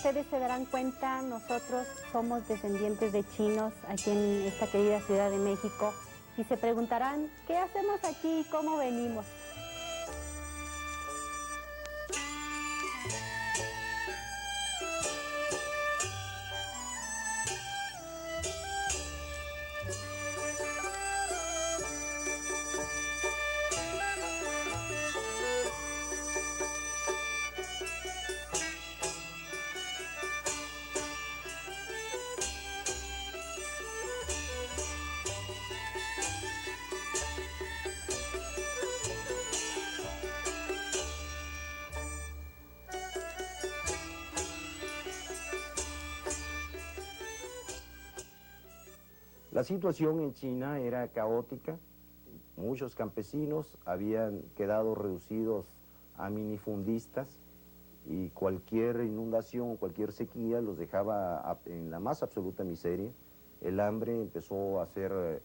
ustedes se darán cuenta, nosotros somos descendientes de chinos aquí en esta querida Ciudad de México y se preguntarán, ¿qué hacemos aquí y cómo venimos? La situación en China era caótica, muchos campesinos habían quedado reducidos a minifundistas y cualquier inundación, cualquier sequía los dejaba en la más absoluta miseria. El hambre empezó a ser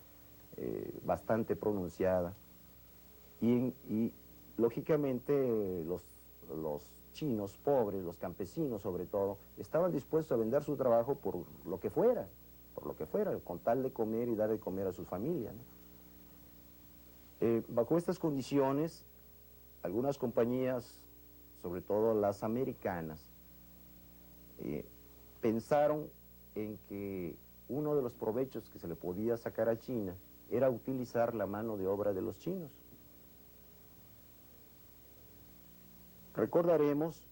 bastante pronunciada y lógicamente los chinos pobres, los campesinos sobre todo, estaban dispuestos a vender su trabajo por lo que fuera, con tal de comer y dar de comer a su familia, ¿no? Bajo estas condiciones, algunas compañías, sobre todo las americanas, pensaron en que uno de los provechos que se le podía sacar a China era utilizar la mano de obra de los chinos. Recordaremos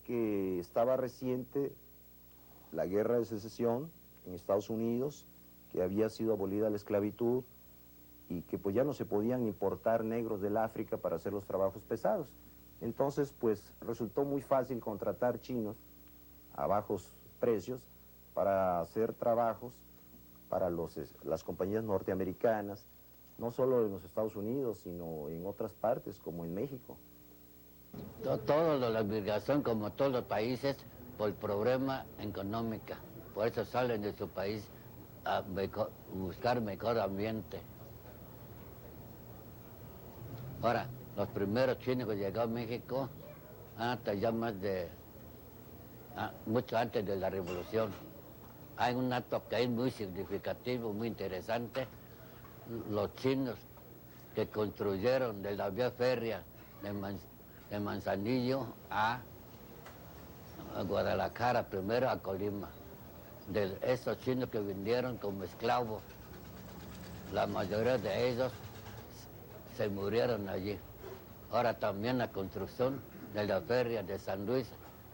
que estaba reciente la guerra de secesión en Estados Unidos, que había sido abolida la esclavitud y que pues ya no se podían importar negros del África para hacer los trabajos pesados. Entonces pues resultó muy fácil contratar chinos a bajos precios para hacer trabajos para las compañías norteamericanas, no solo en los Estados Unidos, sino en otras partes como en México. Toda la migración, como todos los países, por problema económica. Por eso salen de su país a buscar mejor ambiente. Ahora, los primeros chinos que llegaron a México, hasta ya mucho antes de la Revolución. Hay un acto que es muy significativo, muy interesante. Los chinos que construyeron de la vía férrea de Manzanillo a Guadalajara, primero a Colima. De esos chinos que vinieron como esclavos, la mayoría de ellos se murieron allí. Ahora también la construcción de la feria de San Luis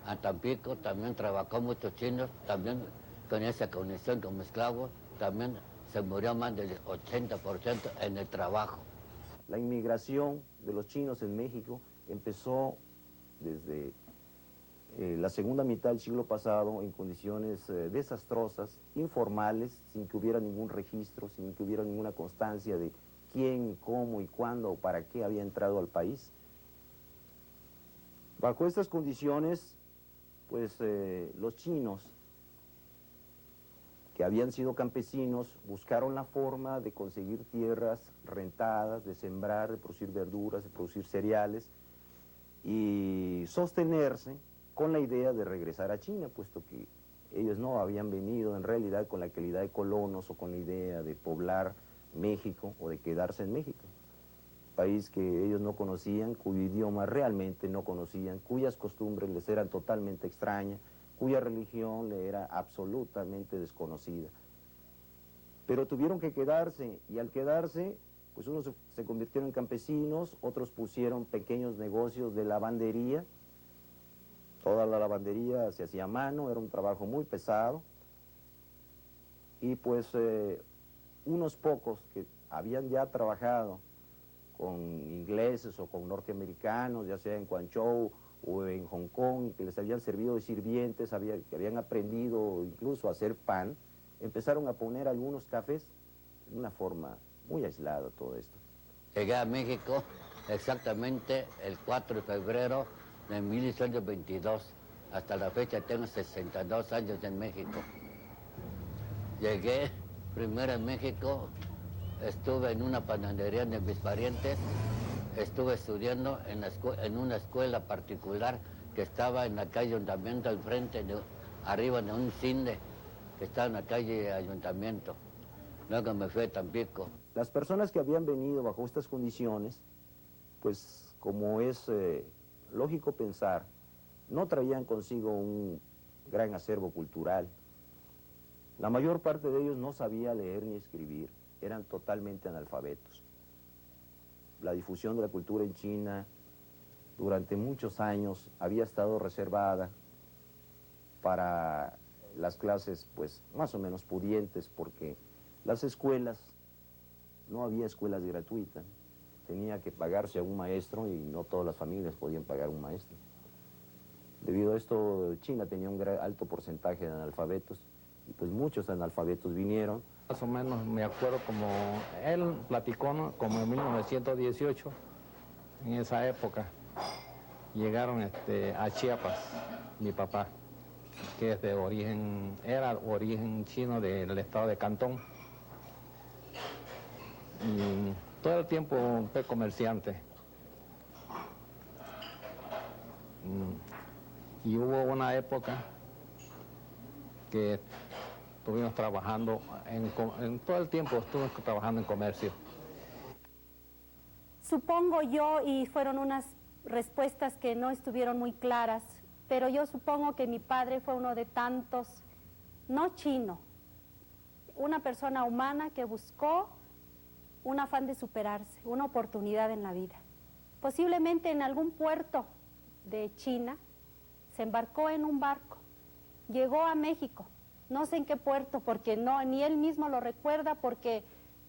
a Tampico, también trabajó muchos chinos, también con esa conexión como esclavos, también se murió más del 80% en el trabajo. La inmigración de los chinos en México empezó desde la segunda mitad del siglo pasado en condiciones desastrosas, informales, sin que hubiera ningún registro, sin que hubiera ninguna constancia de quién, cómo y cuándo o para qué había entrado al país. Bajo estas condiciones, pues los chinos, que habían sido campesinos, buscaron la forma de conseguir tierras rentadas, de sembrar, de producir verduras, de producir cereales y sostenerse con la idea de regresar a China, puesto que ellos no habían venido en realidad con la calidad de colonos o con la idea de poblar México o de quedarse en México. País que ellos no conocían, cuyo idioma realmente no conocían, cuyas costumbres les eran totalmente extrañas, cuya religión le era absolutamente desconocida. Pero tuvieron que quedarse, y al quedarse, pues unos se convirtieron en campesinos, otros pusieron pequeños negocios de lavandería. Toda la lavandería se hacía a mano, era un trabajo muy pesado, y pues unos pocos que habían ya trabajado con ingleses o con norteamericanos, ya sea en Guangzhou o en Hong Kong, y que les habían servido de sirvientes, que habían aprendido incluso a hacer pan, empezaron a poner algunos cafés de una forma muy aislada todo esto. Llegué a México exactamente el 4 de febrero de 1822. Hasta la fecha tengo 62 años en México. Llegué primero en México, estuve en una panadería de mis parientes, estuve estudiando en una escuela particular que estaba en la calle Ayuntamiento al frente arriba de un cine que está en la calle Ayuntamiento. Luego me fui a Tampico. Las personas que habían venido bajo estas condiciones, pues como es lógico pensar, no traían consigo un gran acervo cultural. La mayor parte de ellos no sabía leer ni escribir, eran totalmente analfabetos. La difusión de la cultura en China durante muchos años había estado reservada para las clases pues más o menos pudientes, porque las escuelas, no había escuelas gratuitas, tenía que pagarse a un maestro y no todas las familias podían pagar un maestro. Debido a esto, China tenía un alto porcentaje de analfabetos y pues muchos analfabetos vinieron. Más o menos me acuerdo como él platicó, ¿no? Como en 1918, en esa época, llegaron a Chiapas, mi papá, que es de origen, era origen chino del estado de Cantón. Y todo el tiempo fue comerciante. Y hubo una época que estuvimos trabajando, en todo el tiempo estuvimos trabajando en comercio. Supongo yo, y fueron unas respuestas que no estuvieron muy claras, pero yo supongo que mi padre fue uno de tantos, no chino, una persona humana que buscó un afán de superarse, una oportunidad en la vida. Posiblemente en algún puerto de China se embarcó en un barco, llegó a México, no sé en qué puerto, porque no, ni él mismo lo recuerda, porque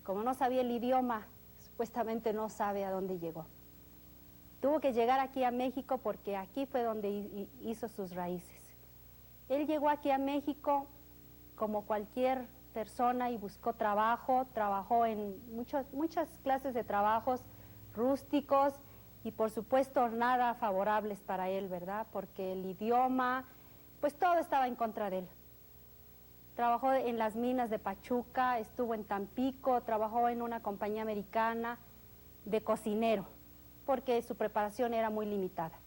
como no sabía el idioma, supuestamente no sabe a dónde llegó. Tuvo que llegar aquí a México porque aquí fue donde hizo sus raíces. Él llegó aquí a México como cualquier persona y buscó trabajo, trabajó en muchas clases de trabajos rústicos y por supuesto nada favorables para él, ¿verdad? Porque el idioma, pues todo estaba en contra de él. Trabajó en las minas de Pachuca, estuvo en Tampico, trabajó en una compañía americana de cocinero, porque su preparación era muy limitada.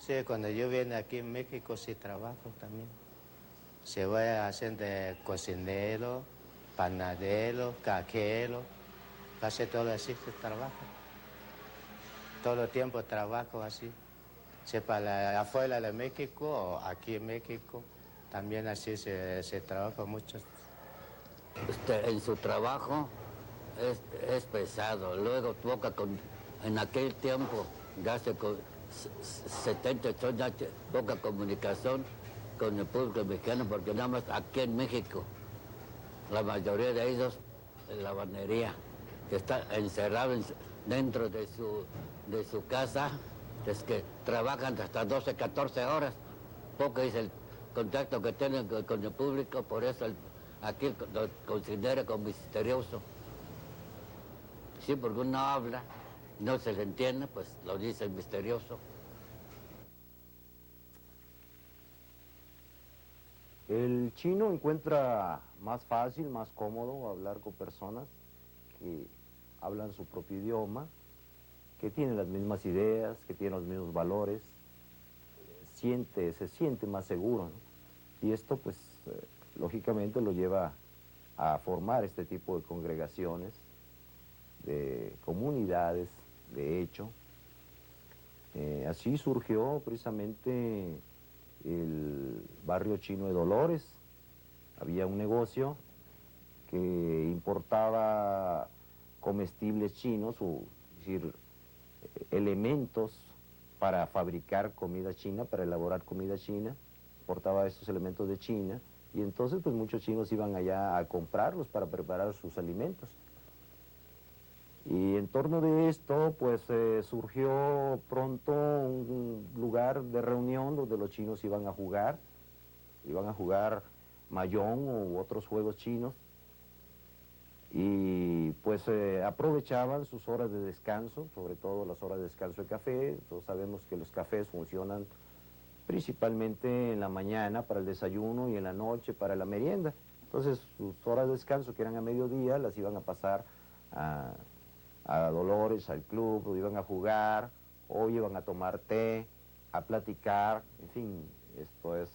Sí, cuando yo vine aquí en México sí trabajo también. Se va haciendo cocinero, panadero, cajero, casi todo así se trabaja. Todo el tiempo trabajo así. Si para afuera de México o aquí en México, también así se trabaja mucho. En su trabajo es pesado, luego toca en aquel tiempo, ya hace 70 años, ya poca comunicación con el público mexicano, porque nada más aquí en México, la mayoría de ellos en la bandería, que está encerrado dentro de su casa, es que trabajan hasta 12, 14 horas, poco es el contacto que tienen con el público, por eso aquí lo considera como misterioso. Sí, porque uno habla, no se le entiende, pues lo dice misterioso. El chino encuentra más fácil, más cómodo hablar con personas que hablan su propio idioma, que tienen las mismas ideas, que tienen los mismos valores, se siente más seguro, ¿no? Y esto, pues, lógicamente lo lleva a formar este tipo de congregaciones, de comunidades, de hecho. Así surgió precisamente el barrio chino de Dolores. Había un negocio que importaba comestibles chinos, es decir, elementos para fabricar comida china, para elaborar comida china, importaba estos elementos de China, y entonces pues muchos chinos iban allá a comprarlos para preparar sus alimentos. Y en torno de esto pues surgió pronto un lugar de reunión donde los chinos iban a jugar mahjong u otros juegos chinos, y pues aprovechaban sus horas de descanso, sobre todo las horas de descanso de café. Todos sabemos que los cafés funcionan principalmente en la mañana para el desayuno y en la noche para la merienda. Entonces sus horas de descanso, que eran a mediodía, las iban a pasar a Dolores, al club, o iban a jugar, o iban a tomar té, a platicar, en fin, esto es...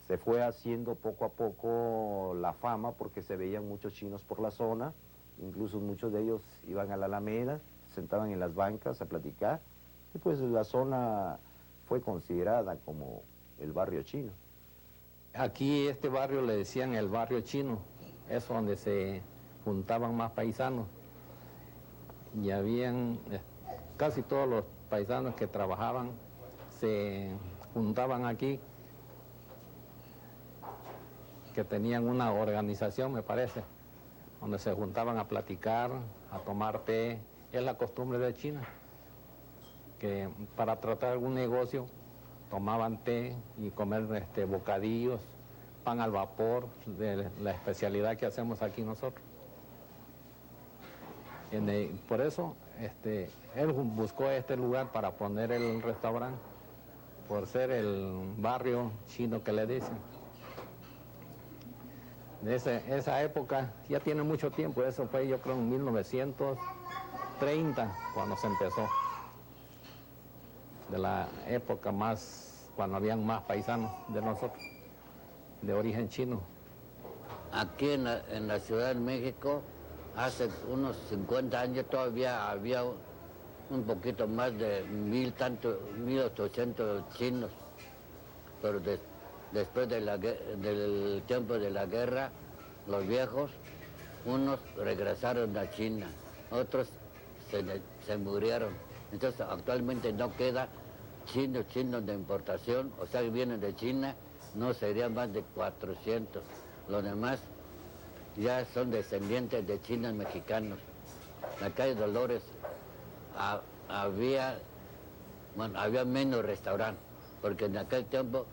se fue haciendo poco a poco la fama porque se veían muchos chinos por la zona, incluso muchos de ellos iban a la Alameda, se sentaban en las bancas a platicar, y pues la zona fue considerada como el barrio chino. Aquí este barrio le decían el barrio chino, es donde se juntaban más paisanos, y habían casi todos los paisanos que trabajaban se juntaban aquí, que tenían una organización, me parece, donde se juntaban a platicar, a tomar té. Es la costumbre de China, que para tratar algún negocio tomaban té y comer bocadillos, pan al vapor, de la especialidad que hacemos aquí nosotros. Por eso él buscó este lugar para poner el restaurante, por ser el barrio chino que le dicen. De esa época, ya tiene mucho tiempo, eso fue yo creo en 1930 cuando se empezó, de la época más, cuando habían más paisanos de nosotros, de origen chino. Aquí en la Ciudad de México, hace unos 50 años todavía había un poquito más de 1.800 chinos, pero después del tiempo de la guerra, los viejos, unos regresaron a China, otros se murieron. Entonces actualmente no queda chinos de importación, o sea que vienen de China, no serían más de 400. Los demás ya son descendientes de chinos mexicanos. En la calle Dolores había menos restaurantes, porque en aquel tiempo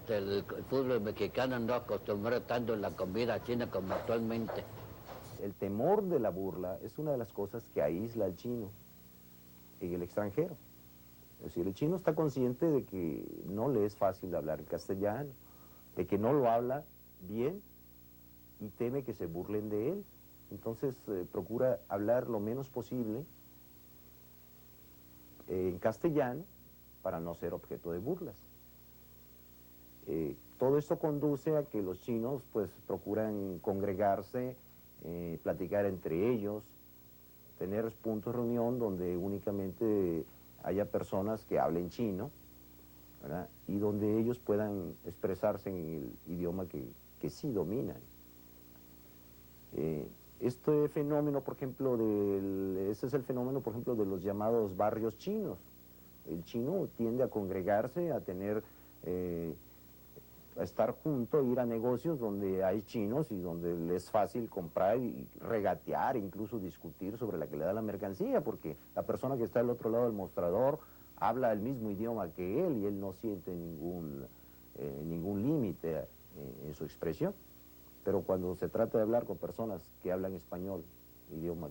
el pueblo mexicano no acostumbró tanto la comida china como actualmente. El temor de la burla es una de las cosas que aísla al chino en el extranjero. Es decir, el chino está consciente de que no le es fácil hablar el castellano, de que no lo habla bien y teme que se burlen de él. Entonces procura hablar lo menos posible en castellano para no ser objeto de burlas. Todo esto conduce a que los chinos pues procuran congregarse, platicar entre ellos, tener puntos de reunión donde únicamente haya personas que hablen chino, ¿verdad? Y donde ellos puedan expresarse en el idioma que sí dominan. Este fenómeno, por ejemplo, ese es el fenómeno, por ejemplo, de los llamados barrios chinos. El chino tiende a congregarse, a tener, a estar junto, ir a negocios donde hay chinos y donde les es fácil comprar y regatear, incluso discutir sobre la calidad de la mercancía, porque la persona que está al otro lado del mostrador habla el mismo idioma que él y él no siente ningún límite en su expresión. Pero cuando se trata de hablar con personas que hablan español, idioma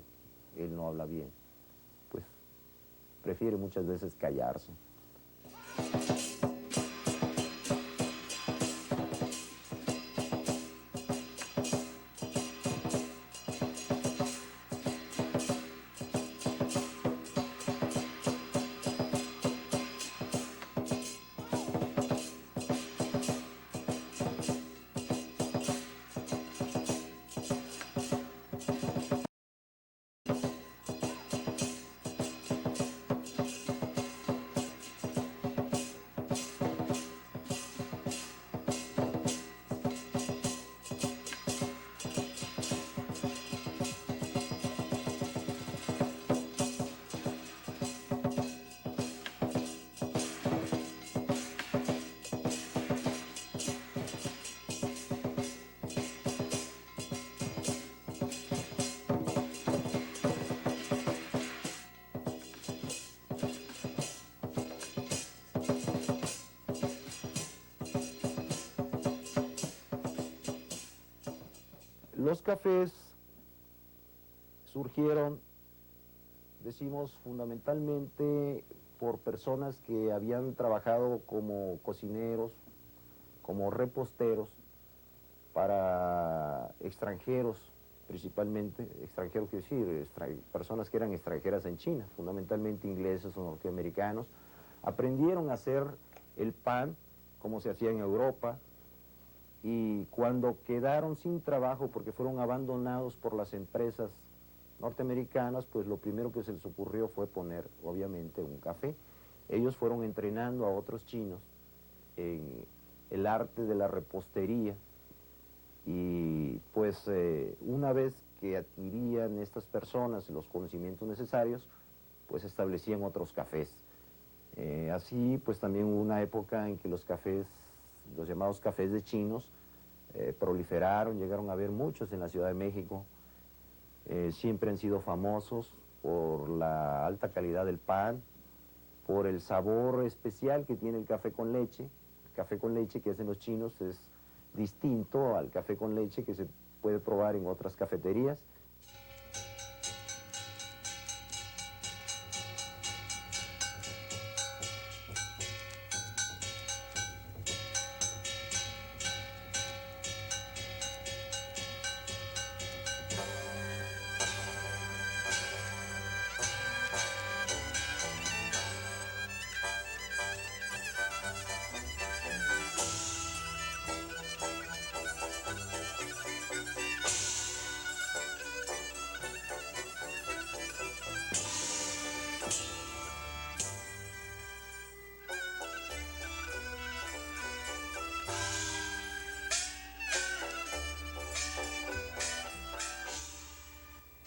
que él no habla bien, pues prefiere muchas veces callarse. Los cafés surgieron, decimos, fundamentalmente por personas que habían trabajado como cocineros, como reposteros, para extranjeros, principalmente, extranjeros quiero decir, personas que eran extranjeras en China, fundamentalmente ingleses o norteamericanos, aprendieron a hacer el pan como se hacía en Europa, y cuando quedaron sin trabajo porque fueron abandonados por las empresas norteamericanas, pues lo primero que se les ocurrió fue poner, obviamente, un café. Ellos fueron entrenando a otros chinos en el arte de la repostería, y pues una vez que adquirían estas personas los conocimientos necesarios, pues establecían otros cafés. Así pues también hubo una época en que los cafés, los llamados cafés de chinos, proliferaron, llegaron a haber muchos en la Ciudad de México. Siempre han sido famosos por la alta calidad del pan, por el sabor especial que tiene el café con leche. El café con leche que hacen los chinos es distinto al café con leche que se puede probar en otras cafeterías.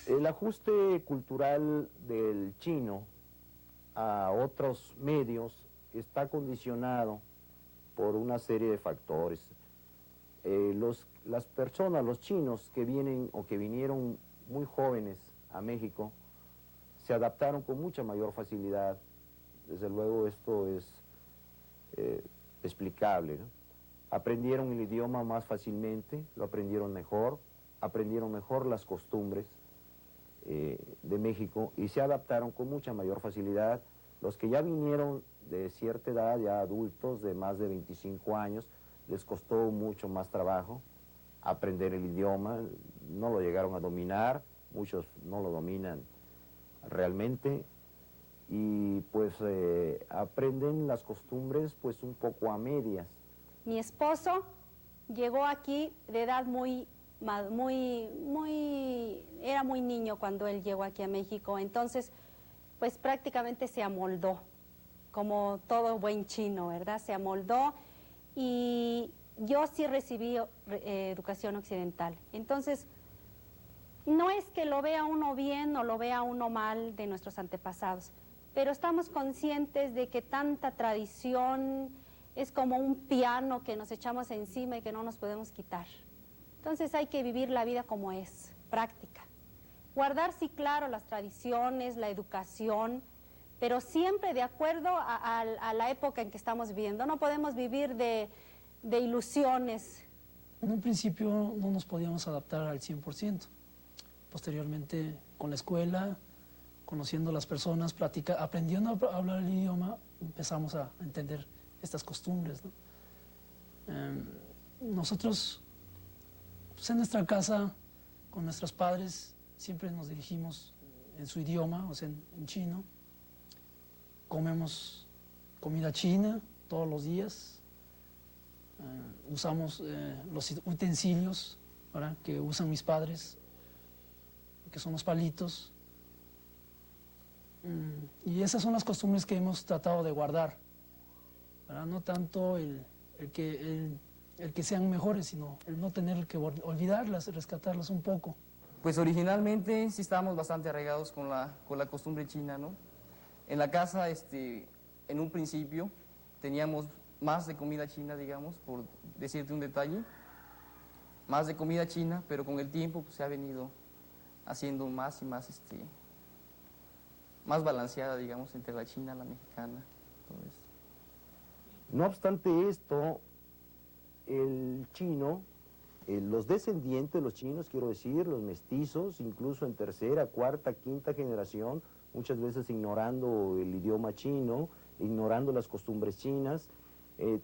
El ajuste cultural del chino a otros medios está condicionado por una serie de factores. Las personas, los chinos que vienen o que vinieron muy jóvenes a México, se adaptaron con mucha mayor facilidad. Desde luego esto es explicable, ¿no? Aprendieron el idioma más fácilmente, lo aprendieron mejor las costumbres de México, y se adaptaron con mucha mayor facilidad. Los que ya vinieron de cierta edad, ya adultos de más de 25 años, les costó mucho más trabajo aprender el idioma, no lo llegaron a dominar, muchos no lo dominan realmente, y pues aprenden las costumbres pues un poco a medias. Mi esposo llegó aquí de edad era muy niño cuando él llegó aquí a México, entonces pues prácticamente se amoldó, como todo buen chino, ¿verdad? Se amoldó, y yo sí recibí educación occidental. Entonces, no es que lo vea uno bien o lo vea uno mal de nuestros antepasados, pero estamos conscientes de que tanta tradición es como un piano que nos echamos encima y que no nos podemos quitar. Entonces hay que vivir la vida como es, práctica. Guardar, sí, claro, las tradiciones, la educación, pero siempre de acuerdo a la época en que estamos viviendo. No podemos vivir de ilusiones. En un principio no nos podíamos adaptar al 100%. Posteriormente, con la escuela, conociendo a las personas, aprendiendo a hablar el idioma, empezamos a entender estas costumbres, ¿no? Nosotros, pues en nuestra casa, con nuestros padres, siempre nos dirigimos en su idioma, o sea, en chino. Comemos comida china todos los días. Usamos los utensilios, ¿verdad?, que usan mis padres, que son los palitos. Y esas son las costumbres que hemos tratado de guardar, ¿verdad? No tanto el que sean mejores, sino el no tener que olvidarlas, rescatarlas un poco. Pues originalmente sí estábamos bastante arraigados con la costumbre china, ¿no? En la casa, en un principio, teníamos más de comida china, digamos, por decirte un detalle, más de comida china, pero con el tiempo pues, se ha venido haciendo más y más, más balanceada, digamos, entre la china, la mexicana, todo esto. No obstante esto, el chino los descendientes de los chinos, quiero decir, los mestizos, incluso en tercera, cuarta, quinta generación, muchas veces ignorando el idioma chino, ignorando las costumbres chinas,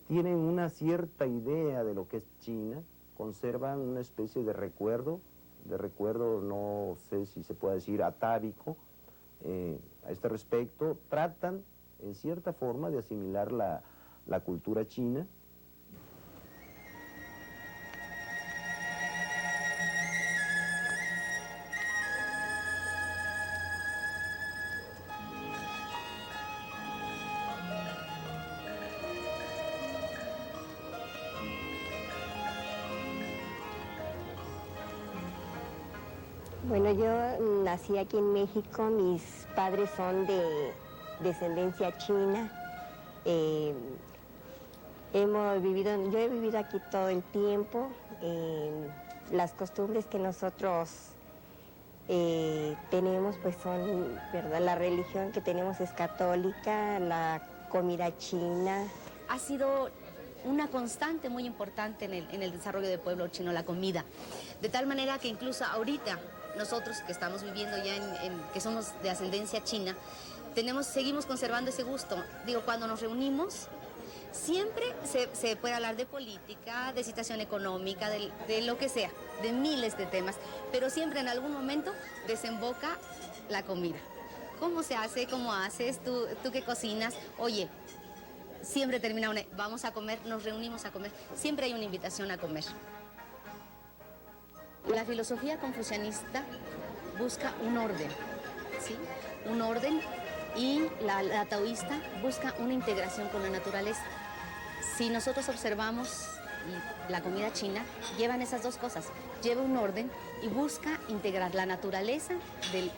tienen una cierta idea de lo que es China, conservan una especie de recuerdo no sé si se puede decir atávico, a este respecto, tratan en cierta forma de asimilar la cultura china. Bueno, yo nací aquí en México, mis padres son de descendencia china. Yo he vivido aquí todo el tiempo. Las costumbres que nosotros tenemos pues son, ¿verdad? La religión que tenemos es católica, la comida china. Ha sido una constante muy importante en el desarrollo del pueblo chino, la comida. De tal manera que incluso ahorita nosotros que estamos viviendo ya que somos de ascendencia china, seguimos conservando ese gusto. Digo, cuando nos reunimos, siempre se puede hablar de política, de situación económica, de lo que sea, de miles de temas, pero siempre en algún momento desemboca la comida. ¿Cómo se hace? ¿Cómo haces? ¿Tú qué cocinas? Oye, siempre termina vamos a comer, nos reunimos a comer, siempre hay una invitación a comer. La filosofía confucianista busca un orden, ¿sí? Un orden, y la taoísta busca una integración con la naturaleza. Si nosotros observamos la comida china, llevan esas dos cosas, lleva un orden y busca integrar la naturaleza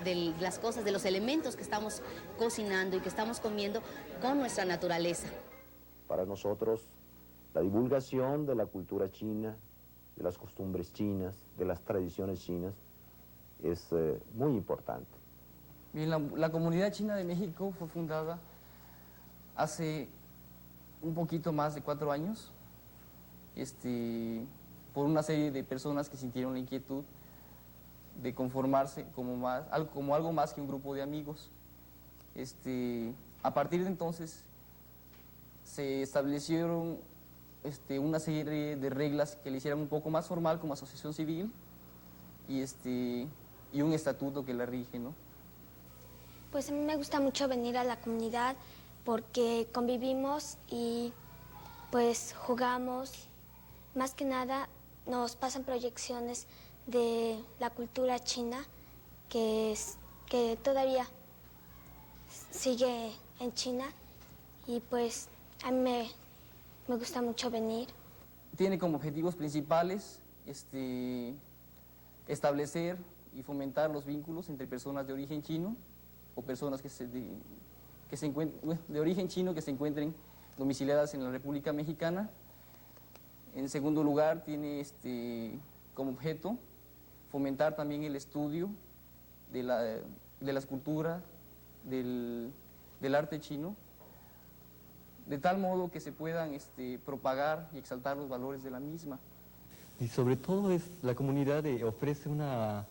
de las cosas, de los elementos que estamos cocinando y que estamos comiendo con nuestra naturaleza. Para nosotros, la divulgación de la cultura china, de las costumbres chinas, de las tradiciones chinas, es muy importante. Bien, la comunidad china de México fue fundada hace un poquito más de 4 años, por una serie de personas que sintieron la inquietud de conformarse como algo más que un grupo de amigos. A partir de entonces se establecieron una serie de reglas que le hicieran un poco más formal como asociación civil y un estatuto que la rige, ¿no? Pues a mí me gusta mucho venir a la comunidad porque convivimos y pues jugamos. Más que nada nos pasan proyecciones de la cultura china que todavía sigue en China y pues a mí me gusta mucho venir. Tiene como objetivos principales establecer y fomentar los vínculos entre personas de origen chino o personas de origen chino que se encuentren domiciliadas en la República Mexicana. En segundo lugar, tiene como objeto fomentar también el estudio de la escultura, del arte chino, de tal modo que se puedan propagar y exaltar los valores de la misma. Y sobre todo la comunidad ofrece una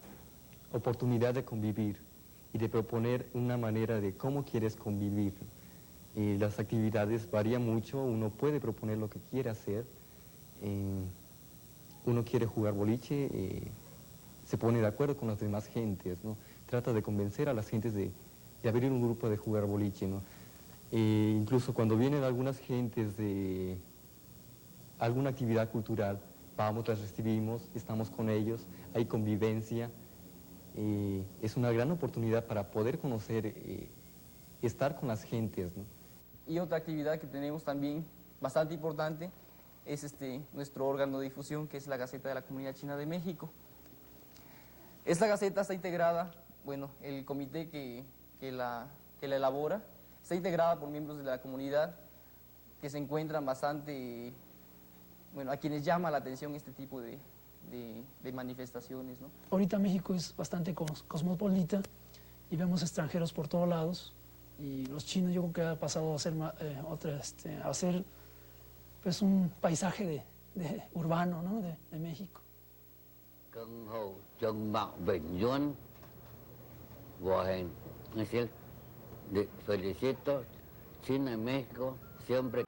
oportunidad de convivir y de proponer una manera de cómo quieres convivir. Las actividades varían mucho, uno puede proponer lo que quiere hacer. Uno quiere jugar boliche, se pone de acuerdo con las demás gentes, ¿no? Trata de convencer a las gentes de abrir un grupo de jugar boliche, ¿no? Incluso cuando vienen algunas gentes de alguna actividad cultural, vamos, las recibimos, estamos con ellos, hay convivencia. Es una gran oportunidad para poder conocer, estar con las gentes, ¿no? Y otra actividad que tenemos también bastante importante es nuestro órgano de difusión, que es la Gaceta de la Comunidad China de México. Esta Gaceta está integrada, bueno, el comité que la elabora, está integrada por miembros de la comunidad que se encuentran bastante, bueno, a quienes llama la atención este tipo de manifestaciones, ¿no? Ahorita México es bastante cosmopolita y vemos extranjeros por todos lados y los chinos yo creo que ha pasado a ser, a ser pues un paisaje urbano, ¿no? de México. Cưng hầu chân mạo bình yuan, es decir, felicito China y México siempre.